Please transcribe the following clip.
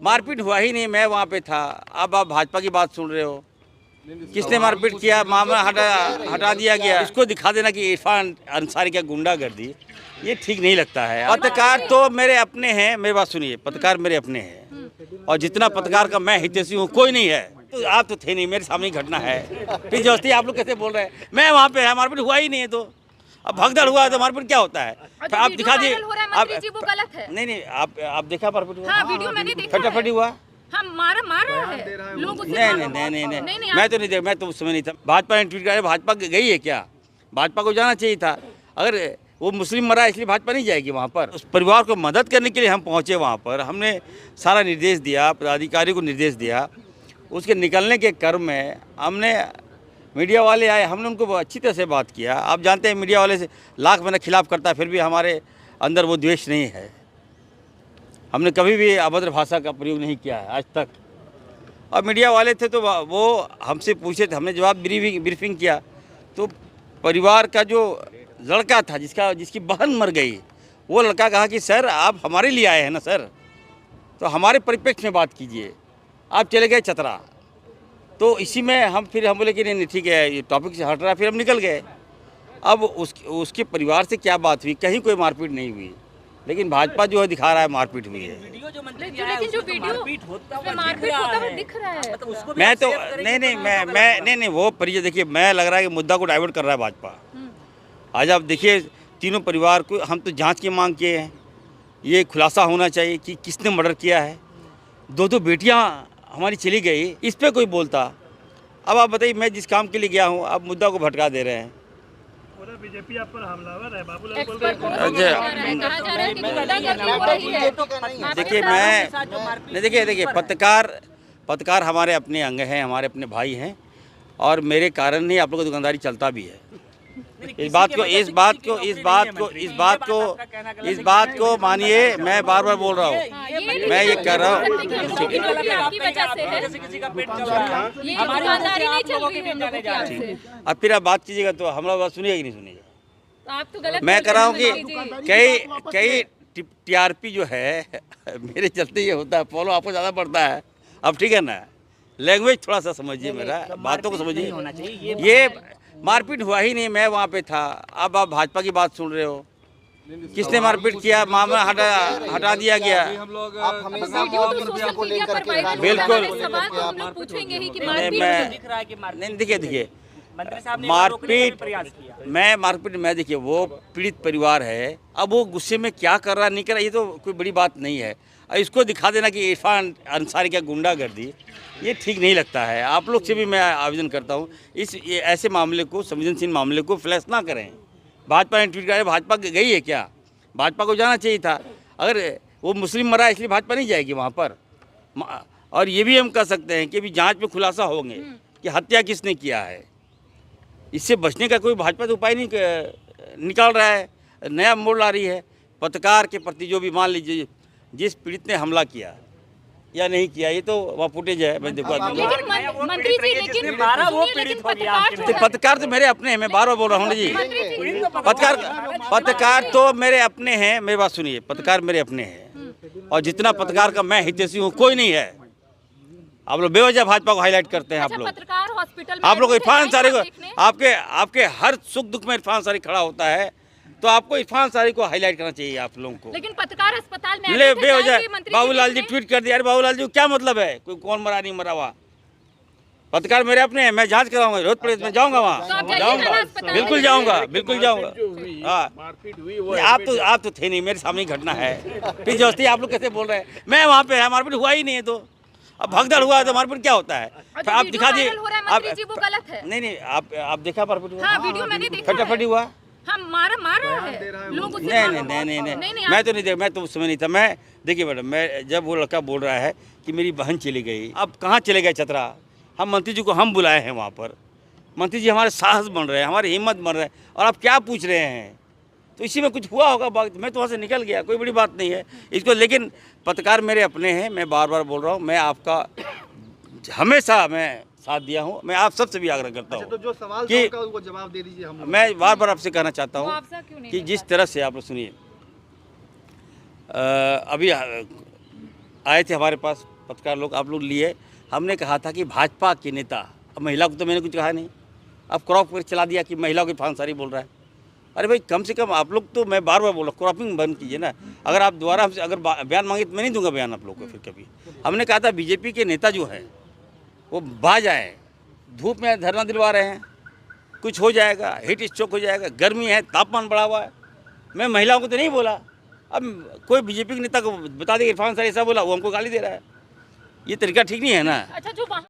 मारपीट हुआ ही नहीं, मैं वहाँ पे था। अब आप भाजपा की बात सुन रहे हो। किसने मारपीट किया? मामला हटा दिया गया। इसको दिखा देना कि इरफान अंसारी का गुंडागर्दी, ये ठीक नहीं लगता है। पत्रकार तो मेरे अपने हैं, मेरी बात सुनिए, पत्रकार मेरे अपने हैं और जितना पत्रकार का मैं हितैषी हूँ कोई नहीं है। तो आप तो थे नहीं, मेरे सामने घटना है, फिर जबरदस्ती आप लोग कैसे बोल रहे हैं? मैं वहाँ पे है, मारपीट हुआ ही नहीं है। तो अब भगदड़ हुआ है तो मारपीट क्या होता है? आप दिखा दिए। आप नहीं, आप देखा मारपीट हुआ? हाँ, वीडियो मैंने देखा है। फटाफट हुआ। हम मार रहा है लोग उससे नहीं, मैं तो नहीं देख, मैं तो उस समय नहीं था। भाजपा ने ट्वीट किया, भाजपा गई है क्या? भाजपा को जाना चाहिए था। अगर वो मुस्लिम मरा इसलिए भाजपा नहीं जाएगी वहाँ पर। उस परिवार को मदद करने के लिए हम पहुँचे वहाँ पर। हमने सारा निर्देश दिया, पदाधिकारी को निर्देश दिया। उसके निकलने के क्रम में हमने, मीडिया वाले आए, हमने उनको अच्छी तरह से बात किया। आप जानते हैं मीडिया वाले से लाख मेरे खिलाफ करता है, फिर भी हमारे अंदर वो द्वेष नहीं है। हमने कभी भी अभद्र भाषा का प्रयोग नहीं किया है आज तक। और मीडिया वाले थे तो वो हमसे पूछे थे, हमने जवाब ब्रीफिंग किया। तो परिवार का जो लड़का था जिसकी बहन मर गई, वो लड़का कहा कि सर आप हमारे लिए आए हैं ना सर, तो हमारे परिप्रेक्ष्य में बात कीजिए। आप चले गए चतरा, तो इसी में हम बोले कि नहीं ठीक है, ये टॉपिक से हट रहा है, फिर हम निकल गए। अब उसके परिवार से क्या बात हुई? कहीं कोई मारपीट नहीं हुई, लेकिन भाजपा जो है दिखा रहा है मारपीट हुई है। लेकिन जो वीडियो मारपीट होता हुआ दिख रहा है, मैं तो नहीं वो परिचय देखिए, मैं लग रहा है कि मुद्दा को डाइवर्ट कर रहा है भाजपा। आज आप देखिए, तीनों परिवार को हम तो जांच की मांग किए हैं। ये खुलासा होना चाहिए कि किसने मर्डर किया है। दो बेटियां हमारी चली गई, इस पे कोई बोलता। अब आप बताइए, मैं जिस काम के लिए गया हूं, आप मुद्दा को भटका दे रहे हैं। बीजेपी आप पर हमलावर है, बाबूलाल बोल देखिए देखिए, पत्रकार हमारे अपने अंग हैं, हमारे अपने भाई हैं, और मेरे कारण ही आप लोगों की दुकानदारी चलता भी है। इस बात को मानिए, मैं बार बार बोल रहा हूँ, मैं ये कर रहा हूँ। अब फिर आप बात कीजिएगा तो हम लोग बात सुनिएगा कि नहीं सुनिएगा? मैं कर रहा हूँ कि कई टीआरपी जो है मेरे चलते ये होता है, फॉलो आपको ज़्यादा पड़ता है। अब ठीक है ना, लैंग्वेज थोड़ा सा समझिए, मेरा बातों को समझिए। ये मारपीट हुआ ही नहीं, मैं वहाँ पे था। अब आप भाजपा की बात सुन रहे हो। किसने मारपीट किया? मामला हटा दिया गया। बिल्कुल नहीं, देखिए मारपीट मैं देखिए, वो पीड़ित परिवार है। अब वो गुस्से में क्या कर रहा नहीं कर रहा, ये तो कोई बड़ी बात नहीं है। इसको दिखा देना कि इरफान अंसारी का गुंडागर्दी, ये ठीक नहीं लगता है। आप लोग से भी मैं आवेदन करता हूँ, ऐसे मामले को, संवेदनशील मामले को फ्लैश ना करें। भाजपा ने ट्वीट किया, भाजपा गई है क्या? भाजपा को जाना चाहिए था। अगर वो मुस्लिम मरा इसलिए भाजपा नहीं जाएगी वहाँ पर। और ये भी हम कह सकते हैं कि अभी जांच में खुलासा होंगे कि हत्या किसने किया है। इससे बचने का कोई भाजपा तो उपाय नहीं निकाल रहा है, नया मोड़ ला रही है। पत्रकार के प्रति जो भी, मान लीजिए जिस पीड़ित ने हमला किया या नहीं किया, ये तो वहाँ फुटेज है, मैं देखा। पत्रकार तो मेरे अपने हैं, मैं बार बार बोल रहा हूँ जी। पत्रकार तो मेरे अपने हैं, मेरी बात सुनिए, पत्रकार मेरे अपने हैं और जितना पत्रकार का मैं हितैषी हूँ कोई नहीं है। आप लोग बेवजह भाजपा को हाईलाइट करते हैं। आप लोग इरफान अंसारी को, आपके हर सुख दुख में इरफान अंसारी खड़ा होता है, तो आपको इरफान अंसारी को हाईलाइट करना चाहिए आप लोगों को। लेकिन पत्रकार अस्पताल में ले बेवजह बाबूलाल जी ट्वीट कर दिया। अरे बाबूलाल जी क्या मतलब है? कोई कौन मरा नहीं मरा हुआ? पत्रकार मेरे अपने हैं, मैं जांच कराऊंगा, रोज प्रदेश में जाऊंगा, वहाँ जाऊंगा, बिल्कुल जाऊंगा। आप तो थे नहीं, मेरे सामने घटना है, फिर जबरदस्ती आप लोग कैसे बोल रहे हैं? मैं वहाँ पे है, मारपीट हुआ ही नहीं है। तो अब भगदड़ हुआ है तो मारपीट क्या होता है? आप दिखा दिए। नहीं, आप देखा मारपीट हुआ? फटाफट हुआ। हम मार रहा है लोग उससे नहीं, मैं तो नहीं देख, मैं तो उस समय नहीं था। मैं देखिए मैडम, मैं जब वो लड़का बोल रहा है कि मेरी बहन चली गई, अब कहाँ चले गए? चतरा। हम मंत्री जी को हम बुलाए हैं वहाँ पर। मंत्री जी हमारे साहस बन रहे हैं, हमारी हिम्मत बन रहे हैं, और आप क्या पूछ रहे हैं? तो इसी में कुछ हुआ होगा बात। मैं तो वहाँ से निकल गया, कोई बड़ी बात नहीं है इसको। लेकिन पत्रकार मेरे अपने हैं, मैं बार बार बोल रहा हूँ, मैं आपका हमेशा मैं साथ दिया हूँ। मैं आप सबसे भी आग्रह करता हूँ तो जो सवाल कि वो जवाब दे दीजिए। हम मैं बार बार आपसे कहना चाहता हूँ कि जिस तरह से आप लोग सुनिए, अभी आए थे हमारे पास पत्रकार लोग, आप लोग लिए, हमने कहा था कि भाजपा के नेता, अब महिला को तो मैंने कुछ कहा नहीं, अब क्रॉप कर चला दिया कि महिला को फांसारी बोल रहा है। अरे भाई कम से कम आप लोग तो, मैं बार बार बोल रहा हूँ, क्रॉपिंग बंद कीजिए ना। अगर आप दोबारा हमसे अगर बयान मांगे तो मैं नहीं दूंगा बयान आप लोग को फिर कभी। हमने कहा था बीजेपी के नेता जो है वो बाज आए, धूप में धरना दिलवा रहे हैं, कुछ हो जाएगा, हीट स्ट्रोक हो जाएगा, गर्मी है, तापमान बढ़ा हुआ है। मैं महिलाओं को तो नहीं बोला, अब कोई बीजेपी के नेता को बता दे इरफान सर ऐसा बोला, वो हमको गाली दे रहा है। ये तरीका ठीक नहीं है ना। अच्छा जो वहाँ